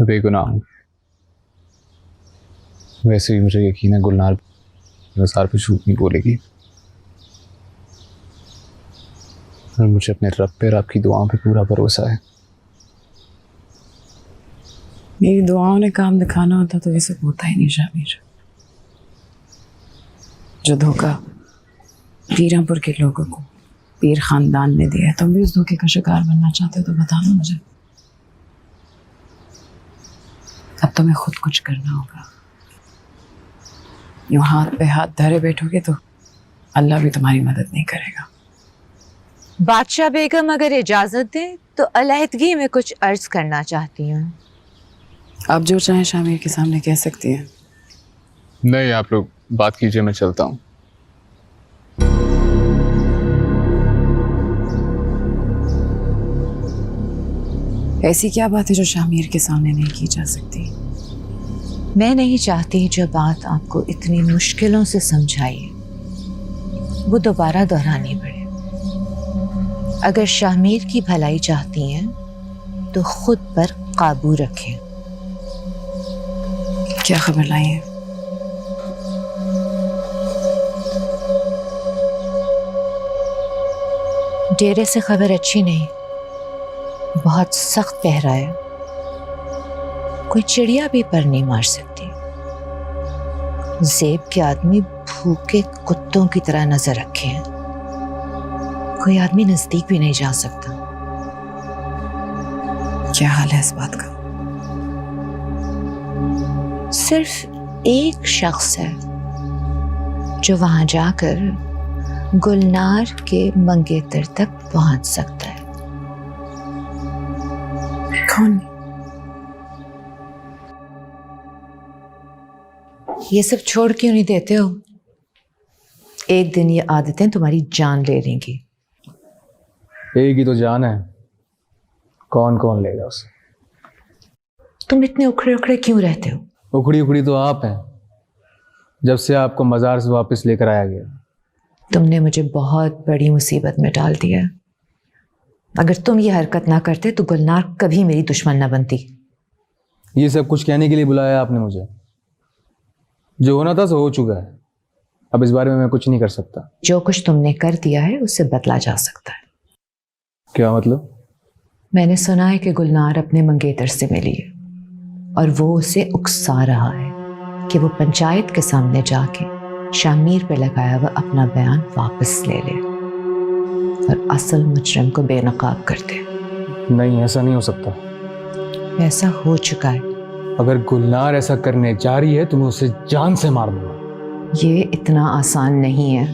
बेगुनाह हूँ। वैसे भी मुझे यकीन है गुलनार निसार पे झूठ नहीं बोलेगी और मुझे अपने रब पे और आपकी दुआओं पे पूरा भरोसा है। मेरी दुआओं ने काम दिखाना होता तो ये सब होता ही नहीं शामिर। जो धोखा पीरापुर के लोगों को पीर खानदान ने दिया है, तुम भी उस धोखे का शिकार बनना चाहते हो तो बता दो मुझे। अब तुम्हें खुद कुछ करना होगा। यूं हाथ पे हाथ धरे बैठोगे तो अल्लाह भी तुम्हारी मदद नहीं करेगा। बादशाह बेगम अगर इजाजत दें तो अलहदगी में कुछ अर्ज करना चाहती हूँ। आप जो चाहें शामिर के सामने कह सकती हैं। नहीं, आप लोग बात कीजिए, मैं चलता हूँ। ऐसी क्या बात है जो शामिर के सामने नहीं की जा सकती? मैं नहीं चाहती जो बात आपको इतनी मुश्किलों से समझाई वो दोबारा दोहरानी पड़े। अगर शामिर की भलाई चाहती हैं तो खुद पर काबू रखें। क्या खबर लाई है? डेरे से खबर अच्छी नहीं, बहुत सख्त पहरा है। कोई चिड़िया भी पर नहीं मार सकती। ज़ेब के आदमी भूखे कुत्तों की तरह नजर रखे हैं। कोई आदमी नजदीक भी नहीं जा सकता। क्या हाल है इस बात का? सिर्फ एक शख्स है जो वहां जाकर गुलनार के मंगेतर तक पहुंच सकता है। कौन? ये सब छोड़ क्यों नहीं देते हो? एक दिन ये आदतें तुम्हारी जान ले लेंगी। एक ही तो जान है, कौन कौन लेगा उसे? तुम इतने उखड़े उखड़े क्यों रहते हो? उखड़ी उखड़ी तो आप हैं, जब से आपको मज़ार से वापस लेकर आया गया। तुमने मुझे बहुत बड़ी मुसीबत में डाल दिया। अगर तुम ये हरकत ना करते तो गुलनार कभी मेरी दुश्मन ना बनती। ये सब कुछ कहने के लिए बुलाया आपने मुझे? जो होना था सो हो चुका है, अब इस बारे में मैं कुछ नहीं कर सकता। जो कुछ तुमने कर दिया है उससे बदला जा सकता है। क्या मतलब? मैंने सुना है कि गुलनार अपने मंगेतर से मिली है और वो उसे उकसा रहा है कि वो पंचायत के सामने जाके शामिर पे लगाया हुआ अपना बयान वापस ले ले और असल मुजरिम को बेनकाब कर दे। नहीं, ऐसा नहीं हो सकता। ऐसा हो चुका है। अगर गुलनार ऐसा करने जा रही है तो मैं उसे जान से मार दूंगा। ये इतना आसान नहीं है।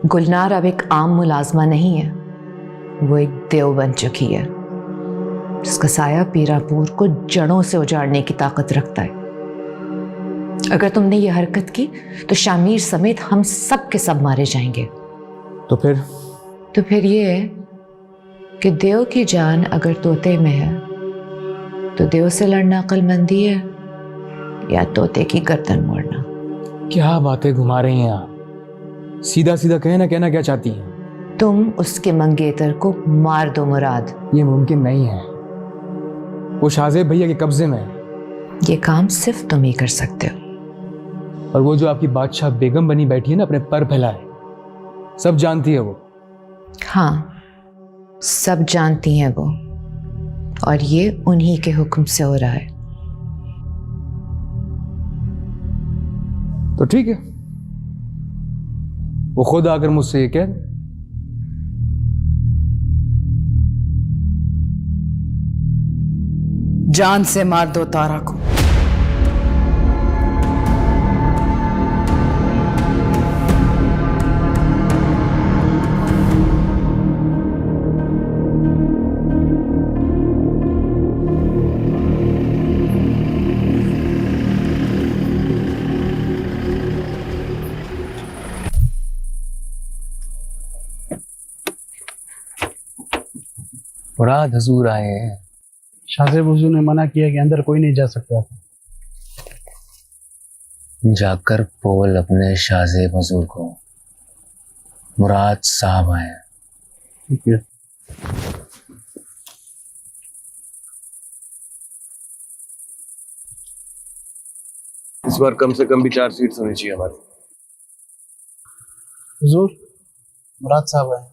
गुलनार अब एक आम मुलाजमा नहीं है, वो एक देव बन चुकी है जिसका साया पीरापुर को जड़ों से उजाड़ने की ताकत रखता है। अगर तुमने ये हरकत की तो शामिर समेत हम सब के सब मारे जाएंगे। तो फिर ये है कि देव की जान अगर तोते में है तो देव से लड़ना अक्लमंदी है या तोते की गर्दन मोड़ना। क्या बातें घुमा रही हैं आप? सीधा सीधा कहना क्या चाहती हैं? तुम उसके मंगेतर को मार दो मुराद। ये मुमकिन नहीं है, वो शाहजेब भैया के कब्जे में है। ये काम सिर्फ तुम ही कर सकते हो। और वो जो आपकी बादशाह बेगम बनी बैठी है ना, अपने पर फैलाए, सब जानती है वो। हाँ, सब जानती हैं वो, और ये उन्हीं के हुक्म से हो रहा है। तो ठीक है, वो खुद आकर मुझसे ये कह, जान से मार दो तारा को। मुराद हजूर आए हैं। शाहजेब हुजूर ने मना किया कि अंदर कोई नहीं जा सकता। जाकर बोल अपने शाहजेब हुजूर को मुराद साहब आए हैं। ठीक है। इस बार कम से कम भी 4 सीट्स होनी चाहिए हमारी। हुजूर, मुराद साहब आए।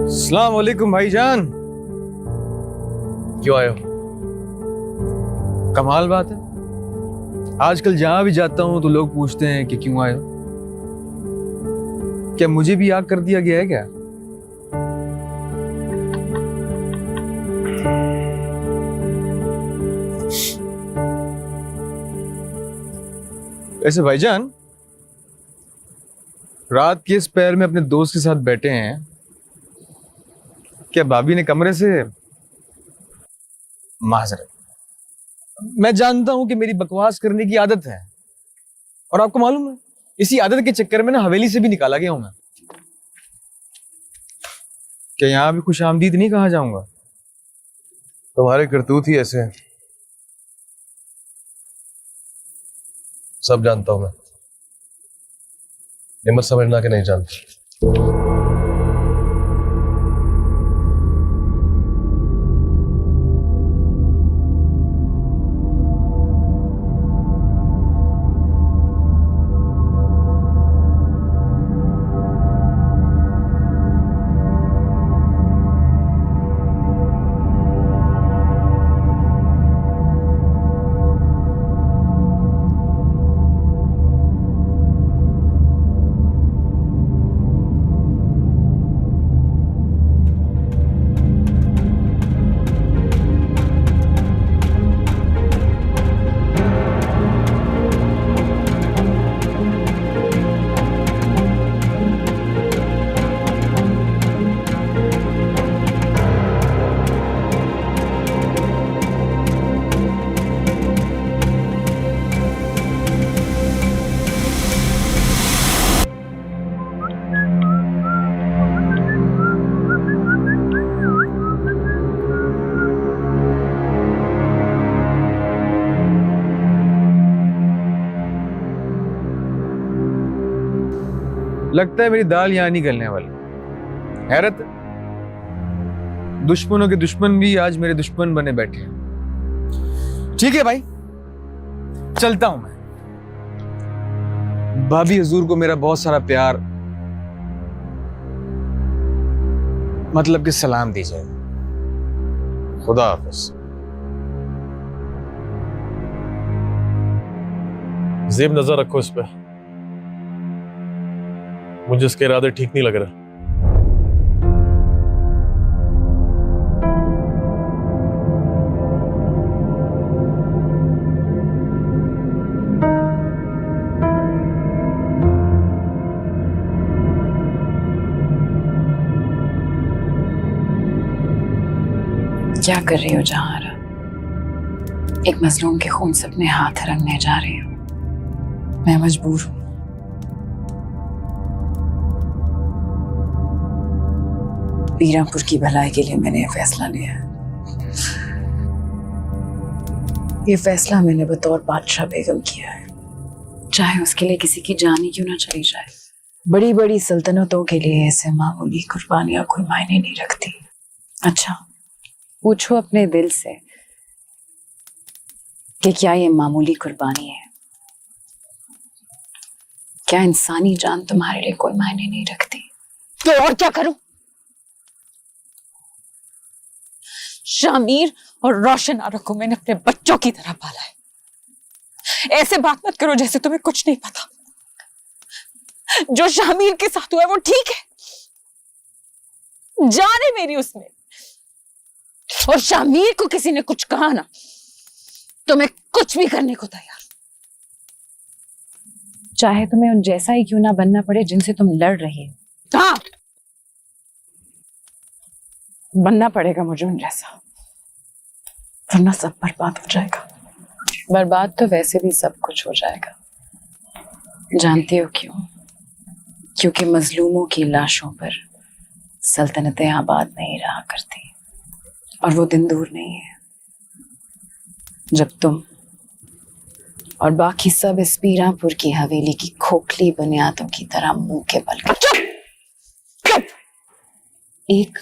अस्सलाम वालेकुम भाईजान। क्यों आए हो? कमाल बात है, आजकल जहां भी जाता हूं तो लोग पूछते हैं कि क्यों आए हो। क्या मुझे भी याद कर दिया गया है क्या? ऐसे भाईजान, रात के इस पैर में अपने दोस्त के साथ बैठे हैं, क्या भाभी ने कमरे से माजरत, मैं जानता हूं कि मेरी बकवास करने की आदत है और आपको मालूम है इसी आदत के चक्कर में ना हवेली से भी निकाला गया हूं मैं। क्या यहां भी खुश आमदीद नहीं कहा जाऊंगा? तुम्हारे करतूत ही ऐसे हैं, सब जानता हूं मैं। ये मत समझना कि नहीं जानता। लगता है मेरी दाल यहां नहीं गलने वाली। हैरत, दुश्मनों के दुश्मन भी आज मेरे दुश्मन बने बैठे हैं। ठीक है भाई, चलता हूं मैं। भाभी हुजूर को मेरा बहुत सारा प्यार, मतलब कि सलाम दीजिए। खुदा हाफिज। ज़ेब नजर रखो इस पे, मुझे इसके इरादे ठीक नहीं लग रहे। क्या कर रही हो जहारा? एक मजलूम के खून से अपने हाथ रंगने जा रही हो। मैं मजबूर हूं। पीरापुर की भलाई के लिए मैंने यह फैसला लिया है। ये फैसला मैंने बतौर बादशाह बेगम किया है, चाहे उसके लिए किसी की जान ही क्यों ना चली जाए। बड़ी बड़ी सल्तनतों के लिए ऐसे मामूली कुर्बानियां कोई मायने नहीं रखती। अच्छा, पूछो अपने दिल से कि क्या ये मामूली कुर्बानी है? क्या इंसानी जान तुम्हारे लिए कोई मायने नहीं रखती? तो और क्या करूं? शामीर और रोशन आरा को मैंने अपने बच्चों की तरह पाला है। ऐसे बात मत करो जैसे तुम्हें कुछ नहीं पता। जो शामीर के साथ हुआ है वो ठीक है, जान है मेरी उसमें। और शामीर को किसी ने कुछ कहा ना तो मैं कुछ भी करने को तैयार, चाहे तुम्हें उन जैसा ही क्यों ना बनना पड़े जिनसे तुम लड़ रही हो। हाँ, बनना पड़ेगा मुझे उन जैसा। वरना सब बर्बाद हो जाएगा। बर्बाद तो वैसे भी सब कुछ हो जाएगा। जानते हो क्यों? क्योंकि मजलूमों की लाशों पर सल्तनतें आबाद नहीं रहा करती, और वो दिन दूर नहीं है जब तुम और बाकी सब इस पीरापुर की हवेली की खोखली बुनियादों की तरह मुंह के बल कर चुप एक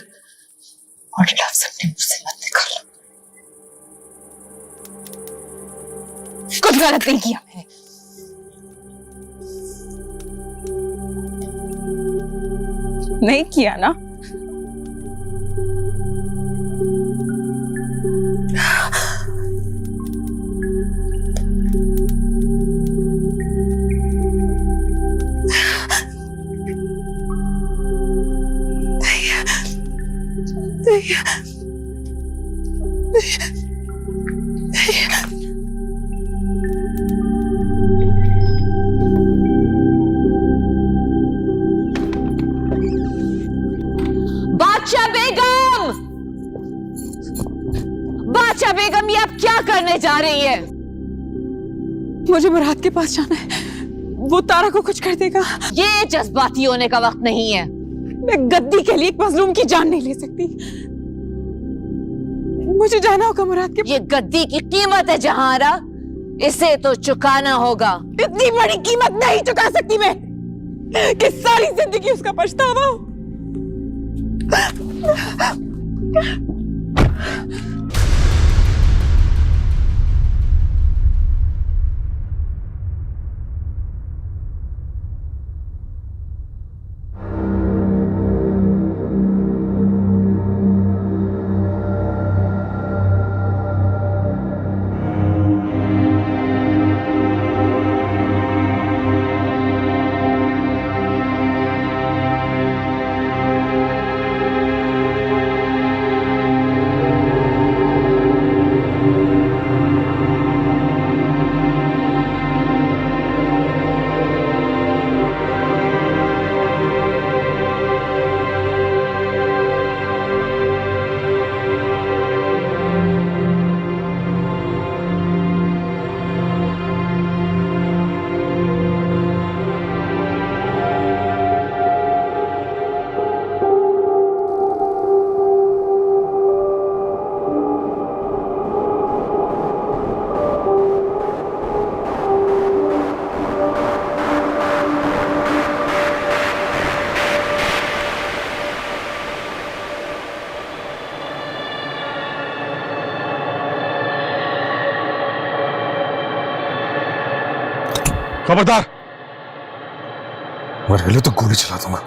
और लफ्ज़ अपने मुंह से मत निकालो। कुछ गलत नहीं किया मैंने। नहीं किया ना? बादशाह बेगम! बादशाह बेगम, ये आप क्या करने जा रही है? मुझे मुराद के पास जाना है, वो तारा को कुछ कर देगा। ये जज्बाती होने का वक्त नहीं है। मैं गद्दी के लिए एक मजलूम की जान नहीं ले सकती। मुझे जाना होगा मुराद के। ये गद्दी की कीमत है जहांरा, इसे तो चुकाना होगा। इतनी बड़ी कीमत नहीं चुका सकती मैं कि सारी जिंदगी उसका पछतावा हो। खबरदार, मर गए तो गोली चला दूंगा।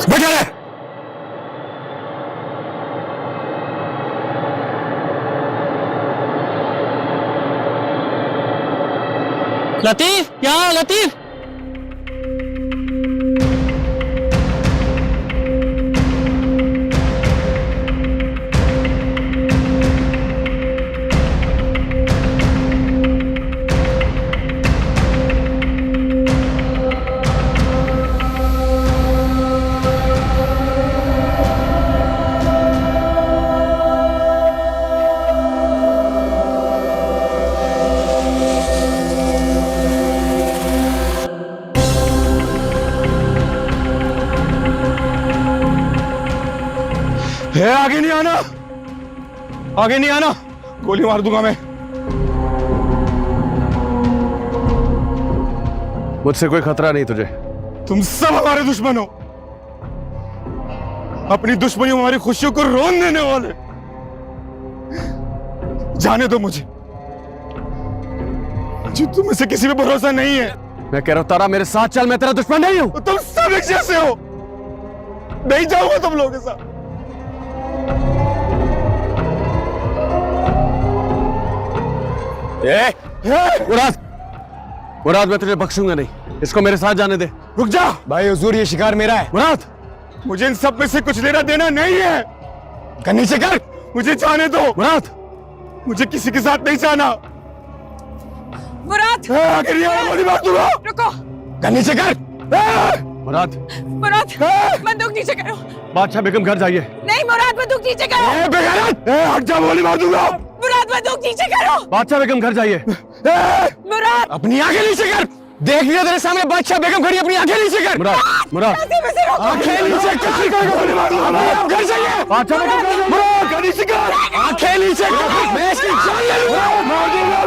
बैठा रहे। लतीफ, क्या लतीफ? आगे नहीं आना, आगे नहीं आना, गोली मार दूंगा मैं। मुझसे कोई खतरा नहीं तुझे। तुम सब हमारे दुश्मन हो। अपनी दुश्मनी हमारी खुशियों को रोन देने वाले। जाने दो मुझे, तुम में से किसी पे भरोसा नहीं है। मैं कह रहा हूं तारा, मेरे साथ चल, मैं तेरा दुश्मन नहीं हूं। तुम सब एक जैसे हो, नहीं जाऊंगा तुम लोगों के साथ। मुराद, मुराद, मैं तुझे बख्शूंगा नहीं। इसको मेरे साथ जाने दे। रुक जा भाई, हुजूर ये शिकार मेरा है। मुराद, मुझे इन सब में से कुछ लेना देना नहीं है। कन्नी से कर, मुझे जाने दो। मुराद, मुझे किसी के साथ नहीं जाना। मुराद, आगे नहीं आना, गोली मार दूंगा। रुको। कन्नी से कर। मुराद, मुराद बंदूक नीचे करो। बादशाह बेगम घर जाइए। नहीं मुराद बंदूक नीचे करो। बेगैरत! हट जा, गोली मार दूंगा। मुराद बंदूक नीचे करो। बादशाह बेगम घर जाइए। मुराद अपनी आंखें नीचे कर। देख लिया तेरे सामने बादशाह बेगम खड़ी, अपनी आंखें नीचे कर। मुराद, मुराद आंखें नीचे कर। गोली मार दूंगा। घर जाइए। बादशाह बेगम मुराद नीचे कर। आंखें नीचे कर। मैं इसकी जान ले लूंगा। मार दूंगा।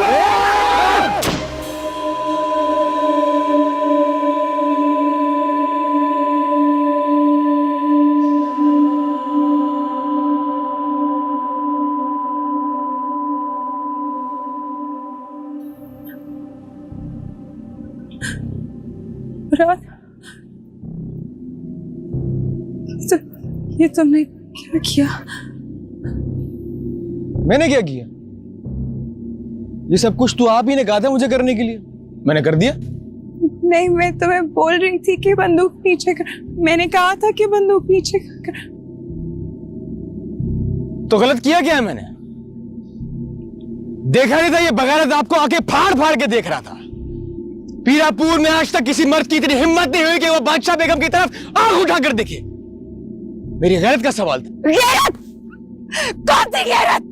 मुराद ये तुमने क्या किया? मैंने क्या किया? ये सब कुछ तो आप ही ने कहा था मुझे करने के लिए, मैंने कर दिया। नहीं मैं तुम्हें बोल रही थी कि बंदूक नीचे कर। मैंने कहा था कि बंदूक नीचे कर। तो गलत किया क्या है मैंने? देखा नहीं था ये बगारत आपको आके फाड़ फाड़ के देख रहा था। पीरापुर में आज तक किसी मर्द की इतनी हिम्मत नहीं हुई कि वो बादशाह बेगम की तरफ आंख उठाकर देखे। मेरी गैरत का सवाल था। गैरत? कौन सी गैरत?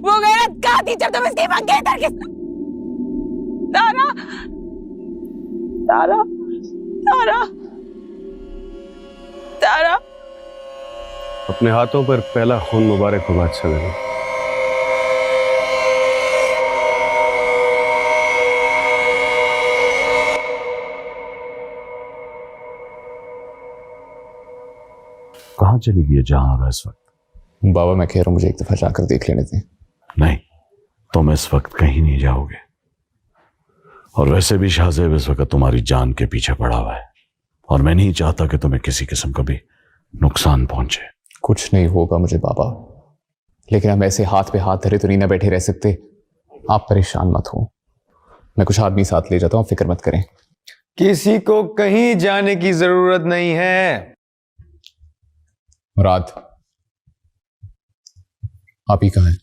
वो गैरत कहाँ थी जब तुम इसके मंगेतर के तारा तारा तारा तारा अपने हाथों पर पहला खून मुबारक हो बादशाह बेगम। कहाँ चली गई है जहां इस वक्त? बाबा मैं कह रहा हूँ मुझे एक दफा जाकर देख लेने दें। नहीं, तुम इस वक्त कहीं नहीं जाओगे। और वैसे भी शाहजेब इस वक्त तुम्हारी जान के पीछे पड़ा हुआ है और मैं नहीं चाहता कि तुम्हें किसी किस्म का भी नुकसान पहुंचे। कुछ नहीं होगा मुझे बाबा, लेकिन हम ऐसे हाथ पे हाथ धरे तो नहीं ना बैठे रह सकते। आप परेशान मत हो, मैं कुछ आदमी साथ ले जाता हूँ, फिक्र मत करें। किसी को कहीं जाने की जरूरत नहीं है। मुराद आप ही कहाँ हैं?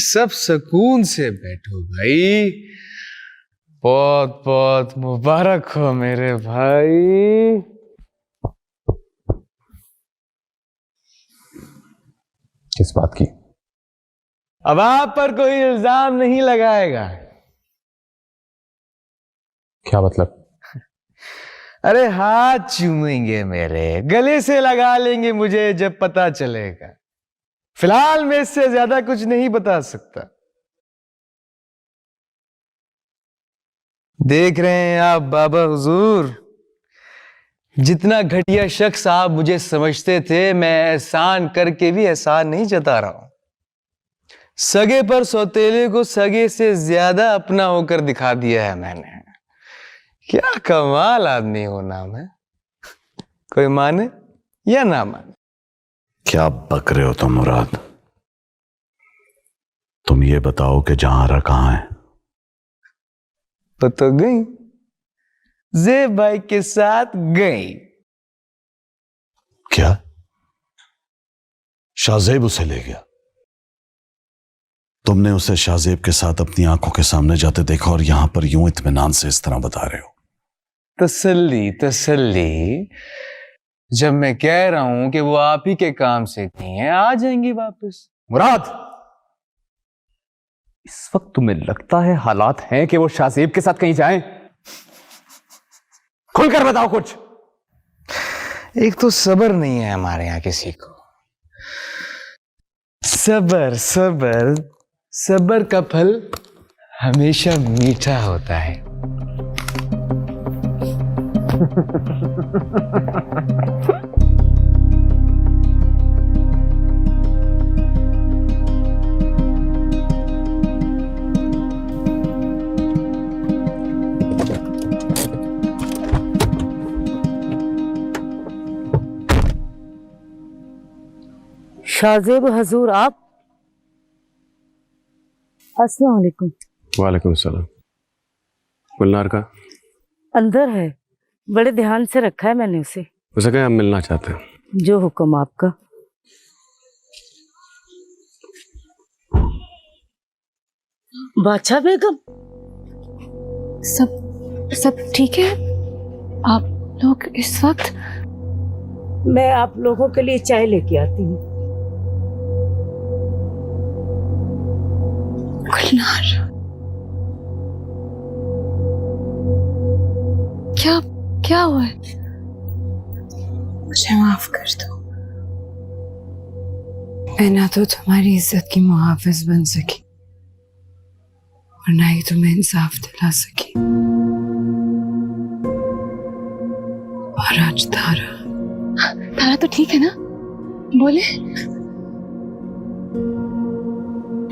सब सुकून से बैठो भाई। बहुत बहुत मुबारक हो मेरे भाई। किस बात की? अब आप पर कोई इल्जाम नहीं लगाएगा। क्या मतलब? अरे हाथ चूमेंगे मेरे, गले से लगा लेंगे मुझे जब पता चलेगा। फिलहाल मैं इससे ज्यादा कुछ नहीं बता सकता। देख रहे हैं आप बाबा हुजूर, जितना घटिया शख्स आप मुझे समझते थे, मैं एहसान करके भी एहसान नहीं जता रहा हूं। सगे पर सौतेले को सगे से ज्यादा अपना होकर दिखा दिया है मैंने। क्या कमाल आदमी हो नाम है, कोई माने या ना माने। क्या बक रहे हो तुम मुराद? तुम ये बताओ कि जहारा कहां है? तो गई, ज़ेब भाई के साथ गई। क्या शाहजेब उसे ले गया? तुमने उसे शाहजेब के साथ अपनी आंखों के सामने जाते देखा और यहां पर यूं इत्मीनान से इस तरह बता रहे हो? तसल्ली तसल्ली, जब मैं कह रहा हूं कि वो आप ही के काम से नहीं है, आ जाएंगी वापस। मुराद, इस वक्त तुम्हें लगता है हालात हैं कि वो शाहजेब के साथ कहीं जाएं? खुलकर बताओ कुछ। एक तो सब्र नहीं है हमारे यहां किसी को। सब्र सब्र सब्र का फल हमेशा मीठा होता है। शाहजेब हजूर आप? अस्सलाम वालेकुम। वालेकुम सलाम। गुलनार का अंदर है, बड़े ध्यान से रखा है मैंने उसे। उसे कहें हम मिलना चाहते हैं। जो हुक्म आपका। बादशाह बेगम, सब ठीक है? आप लोग इस वक्त? मैं आप लोगों के लिए चाय लेके आती हूँ। गुलनार, क्या क्या हुआ है? मुझे माफ कर दो। मैं ना तो तुम्हारी इज्जत की मुहाफिज बन सकी और ना ही तुम्हें इंसाफ दिला सकी। और आज तारा तो ठीक है ना? बोले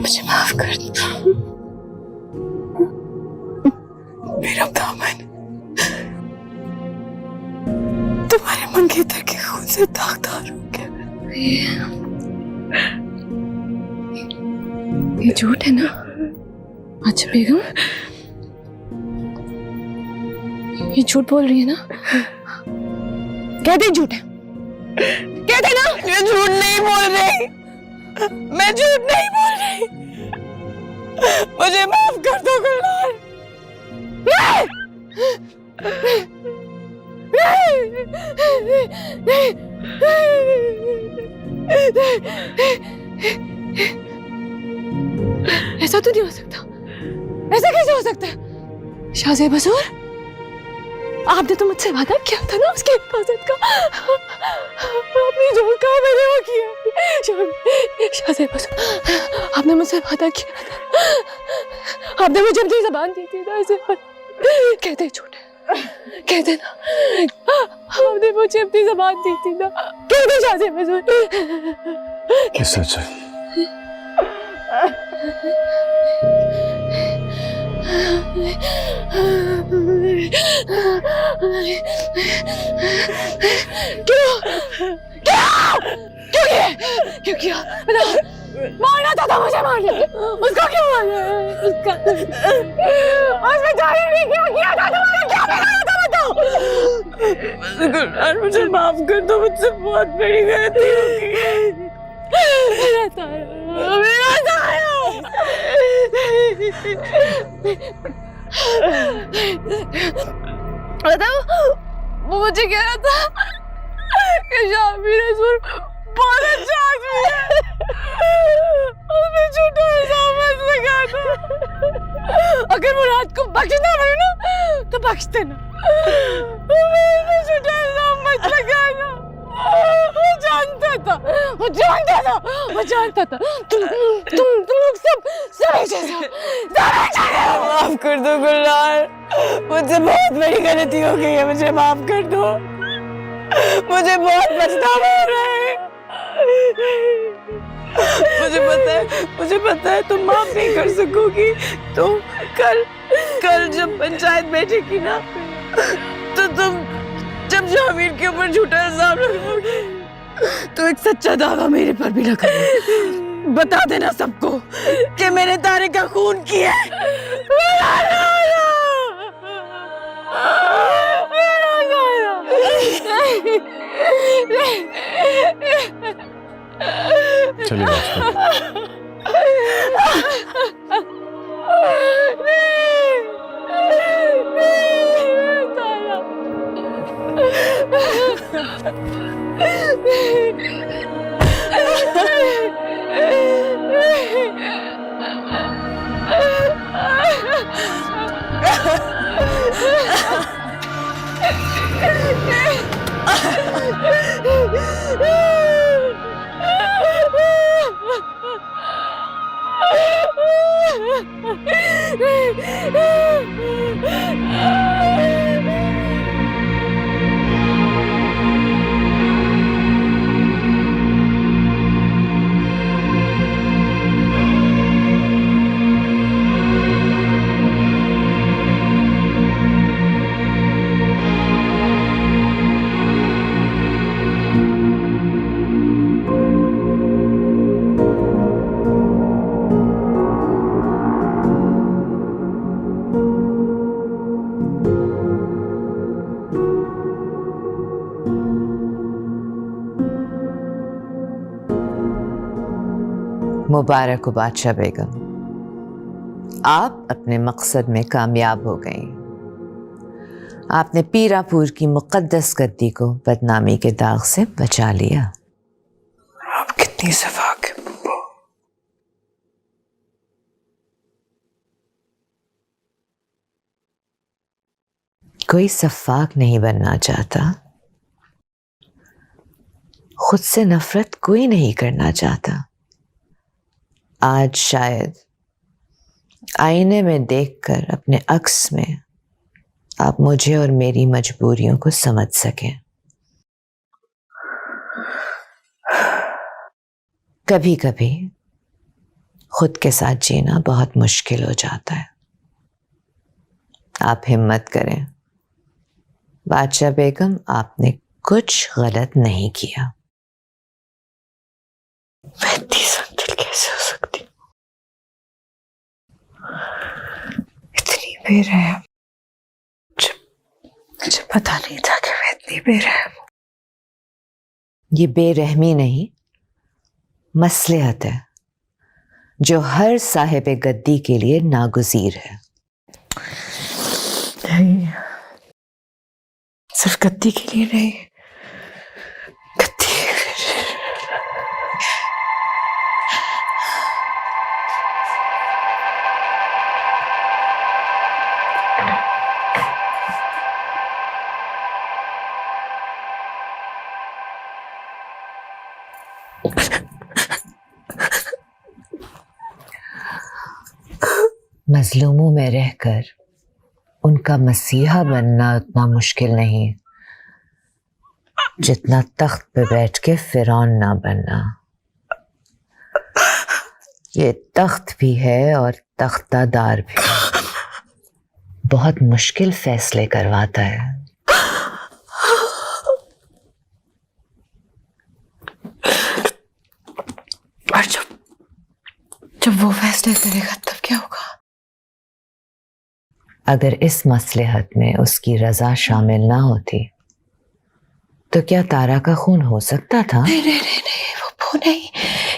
मुझे माफ कर दो। मेरा दामन तुम्हारे मंगेतर के खून से दागदार हो गया। ये झूठ है ना? अच्छा बेगम, ये झूठ बोल रही है ना? कहते झूठ है, कहते ना। ये झूठ नहीं बोल रही, मैं झूठ नहीं बोल रही। मुझे माफ कर दो गुलनार। ऐसा तो नहीं हो सकता। ऐसा कैसे हो सकता है? शाहज़ेब हुजूर, आपने तो मुझसे वादा किया था ना उसकी हिफाजत का। आपने झूठ कहा, मैंने वो किया। शाहज़ेब हुजूर, आपने मुझसे वादा किया था, आपने मुझे अपनी ज़बान दी थी ना। ऐसे कहते झूठ है, कहते ना, आपने मुझे अपनी ज़बान दी थी ना। कहते शाहज़ेब हुजूर। सच है। क्यों किया? मारना था मुझे, मारना उसको क्यों मारा? उसका उसने जाने नहीं किया था। तुम्हारा क्या बिगाड़ा था बताओ? गुलनार, मुझे माफ कर दो, मुझसे बहुत बड़ी गलती हो गई। मेरा तारा, मेरा तारा। बताओ, वो मुझे कह रहा था कि शामिर रसूल बहुत अच्छा आदमी है। उसने झूठा इल्जाम मत लगाना। अगर मुराद को बख्शना पड़े ना तो बख्श देना। झूठा इल्जाम मत लगाना। वो जानता था, वो जानता था, वो जानता था। तुम लोग सब माफ कर दो गुलनार, मुझसे बहुत बड़ी गलती हो गई है। मुझे माफ कर दो, मुझे बहुत पछतावा हो रहा है। मुझे पता है तुम माफ नहीं कर सकोगी। तो कल जब पंचायत बैठेगी ना, तो तुम जब शामिर के ऊपर झूठा इल्जाम लगाओगे तो एक सच्चा दावा मेरे पर भी लगा। बता देना सबको कि मैंने तारे का खून किया है। चलिए मुबारक हो बादशाह बेगम, आप अपने मकसद में कामयाब हो गई। आपने पीरापुर की मुकद्दस गद्दी को बदनामी के दाग से बचा लिया। आप कितनी सफाक है। कोई सफाक नहीं बनना चाहता, खुद से नफरत कोई नहीं करना चाहता। आज शायद आईने में देखकर अपने अक्स में आप मुझे और मेरी मजबूरियों को समझ सकें। कभी कभी खुद के साथ जीना बहुत मुश्किल हो जाता है। आप हिम्मत करें बादशाह बेगम, आपने कुछ गलत नहीं किया। मैं इतनी संदिल कैसे हो सकती हूँ? इतनी बेरहम। मुझे पता नहीं था कि मैं इतनी बेरहम हूँ। ये बेरहमी नहीं, मसलहत है जो हर साहिब गद्दी के लिए नागुज़ीर है। नहीं, सिर्फ गद्दी के लिए नहीं, गद्दी के लिए। मजलूमों में रहकर उनका मसीहा बनना उतना मुश्किल नहीं जितना तख्त पे बैठ के फिरौन ना बनना। ये तख्त भी है और तख्तादार भी। बहुत मुश्किल फैसले करवाता है। और जब वो फैसले करेगा तब क्या होगा? अगर इस मसलहत में उसकी रजा शामिल ना होती तो क्या तारा का खून हो सकता था? नहीं नहीं नहीं नहीं, वो नहीं,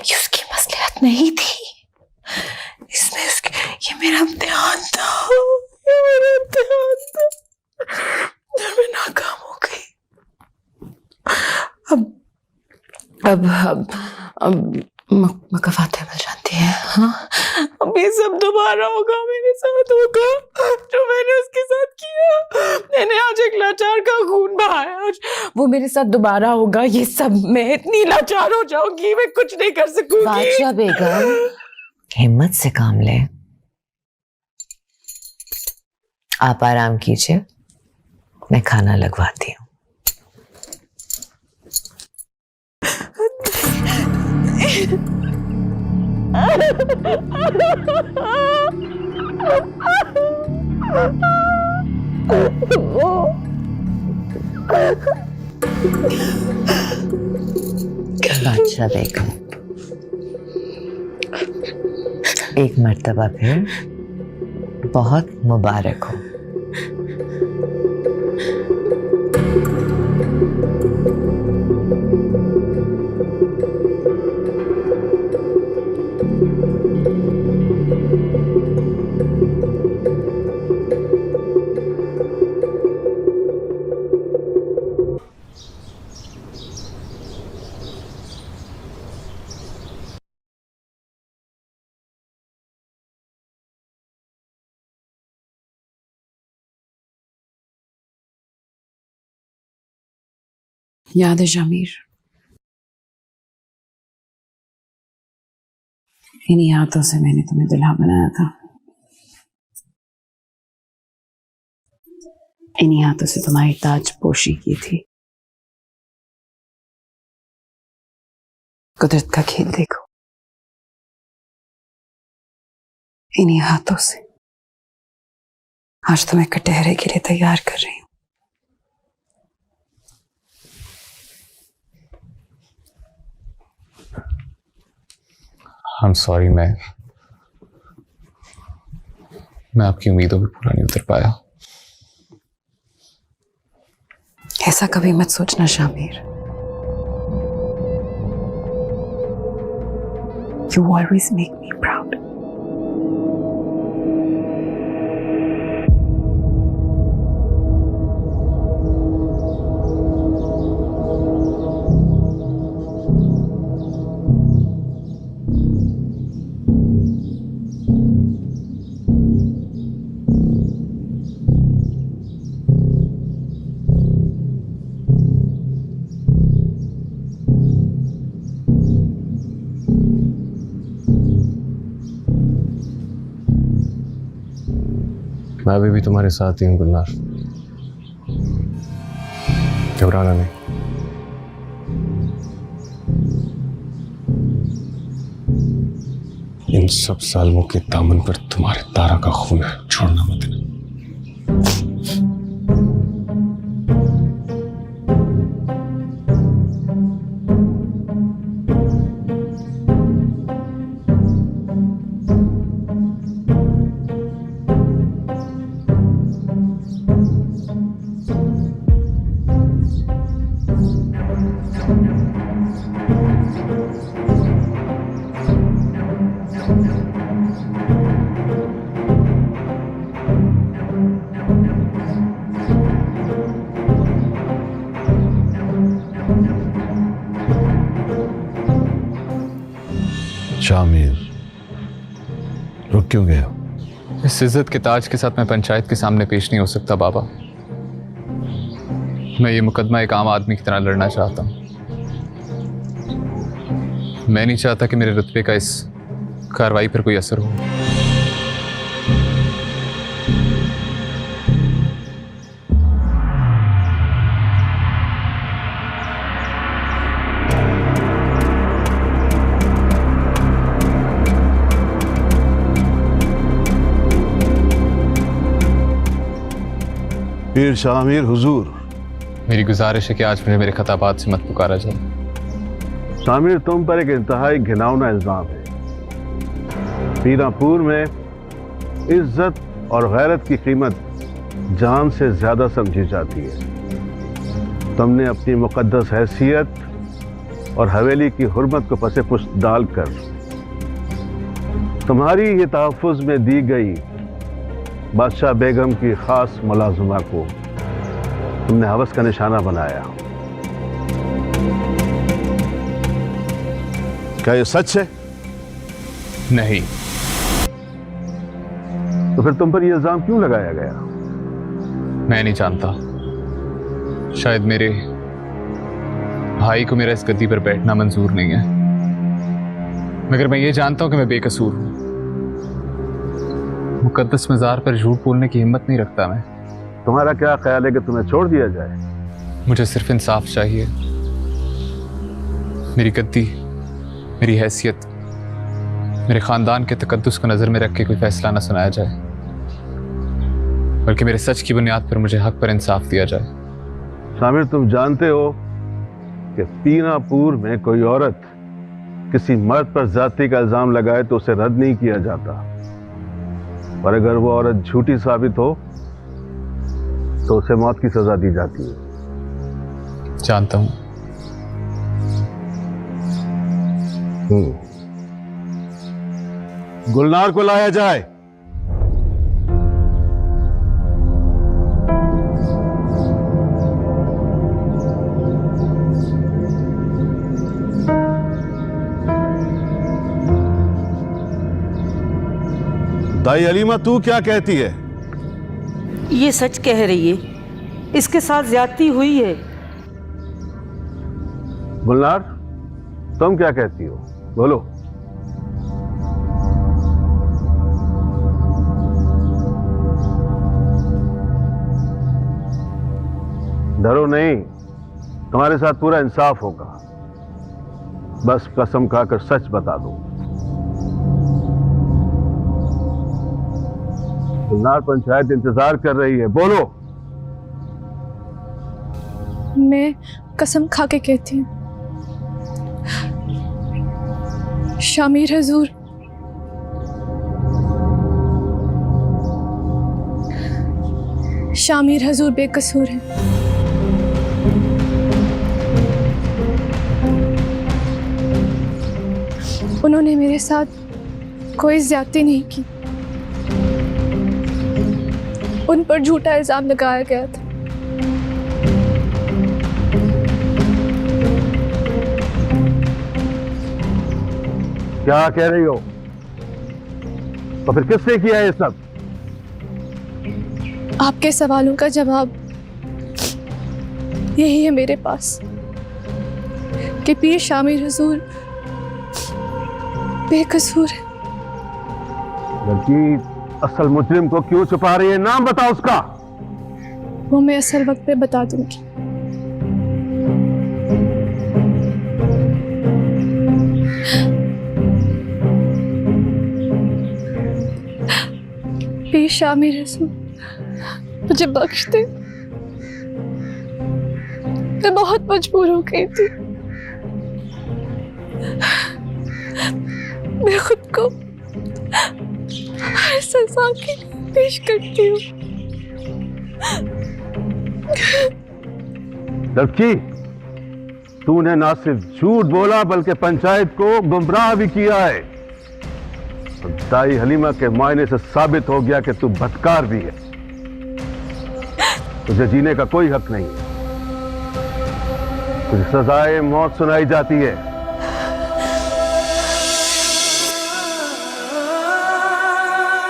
ये उसकी मसलहत नहीं थी। इसमें उसकी, ये मेरा इम्तिहान था, ये मेरा इम्तिहान था। जब मैं नाकाम हो गई, अब मकफातें मिल जाती हैं। हाँ, अब ये सब दोबारा होगा, मेरे साथ होगा जो मैंने उसके साथ किया। मैंने आज एक लाचार का खून बहाया, आज वो मेरे साथ दोबारा होगा। ये सब, मैं इतनी लाचार हो जाऊंगी, मैं कुछ नहीं कर सकूंगी। बादशाह बेगम, हिम्मत से काम ले। आप आराम कीजिए, मैं खाना लगवाती हूँ। बादशाह बेगम, एक मर्तबा फिर बहुत मुबारक हो। याद है शामिर, इन्हीं हाथों से मैंने तुम्हें दुल्हा बनाया था। इन्हीं हाथों से तुम्हारी ताज पोशी की थी। कुदरत का खेल देखो, इन्हीं हाथों से आज तुम्हें कटहरे के लिए तैयार कर रही हूँ। I'm sorry, मैं आपकी उम्मीदों पे पूरा नहीं उतर पाया। ऐसा कभी मत सोचना Shamir. You always make me proud. मैं अभी भी तुम्हारे साथ ही हूँ गुलनार, घबराना नहीं। इन सब सालों के दामन पर तुम्हारे तारा का खून है, छोड़ना मत। शामिर, रुक क्यों गए हो? इस इज्जत के ताज के साथ मैं पंचायत के सामने पेश नहीं हो सकता बाबा। मैं ये मुकदमा एक आम आदमी की तरह लड़ना चाहता हूँ। मैं नहीं चाहता कि मेरे रुतबे का इस कार्रवाई पर कोई असर हो। पीर शामिर हुजूर, मेरी गुजारिश है कि आज मुझे मेरे खताबात से मत पुकारा जाए। शामिर, तुम पर एक इंतहाई घिनौना इल्जाम है। पीरापुर में इज्जत और गैरत की कीमत जान से ज्यादा समझी जाती है। तुमने अपनी मुकद्दस हैसियत और हवेली की हुर्मत को पसे पुष्ट डालकर तुम्हारी ये तहफ़्फ़ुज़ में दी गई बादशाह बेगम की खास मुलाजिमा को तुमने हवस का निशाना बनाया। क्या ये सच है? नहीं। तो फिर तुम पर यह इल्जाम क्यों लगाया गया? मैं नहीं जानता। शायद मेरे भाई को मेरा इस गद्दी पर बैठना मंजूर नहीं है, मगर मैं ये जानता हूं कि मैं बेकसूर हूं। मुकद्दस मज़ार पर झूठ बोलने की हिम्मत नहीं रखता मैं। तुम्हारा क्या ख्याल है कि तुम्हें छोड़ दिया जाए? मुझे सिर्फ इंसाफ चाहिए। मेरी गद्दी, मेरी हैसियत, मेरे खानदान के तकद्दुस को नजर में रख के कोई फैसला ना सुनाया जाए, बल्कि मेरे सच की बुनियाद पर मुझे हक पर इंसाफ दिया जाए। शामिर, तुम जानते हो कि पीरापुर में कोई औरत किसी मर्द पर जाति का इल्जाम लगाए तो उसे रद्द नहीं किया जाता, और अगर वो औरत झूठी साबित हो तो उसे मौत की सजा दी जाती है। जानता हूं। गुलनार को लाया जाए। दाई अलीमा, तू क्या कहती है? ये सच कह रही है, इसके साथ ज्यादती हुई है। गुलनार, तुम क्या कहती हो? बोलो। डरो नहीं, तुम्हारे साथ पूरा इंसाफ होगा। बस कसम खाकर सच बता दो। गुलनार, पंचायत इंतजार कर रही है, बोलो। मैं कसम खा के कहती हूँ, शामिर हुजूर शामिर हुजूर बेकसूर हैं। उन्होंने मेरे साथ कोई ज्यादती नहीं की। उन पर झूठा इल्जाम लगाया गया था। क्या कह रही हो? तो फिर किसने किया है ये सब? आपके सवालों का जवाब यही है मेरे पास कि पीर शामिर हुजूर बेकसूर है। जबकि असल मुजरिम को क्यों छुपा रही है? नाम बता उसका। वो मैं असल वक्त पे बता दूंगी। पेश आ मेरे रसूल, मुझे बख्श दे। मैं बहुत मजबूर हो गई थी। मैं खुद को हर सजा के लिए पेश करती हूँ। लड़की, तूने ना सिर्फ झूठ बोला बल्कि पंचायत को गुमराह भी किया है। दाई हलीमा के मायने से साबित हो गया कि तू बदकार भी है। तुझे जीने का कोई हक नहीं है। तुझे सजाए मौत सुनाई जाती है।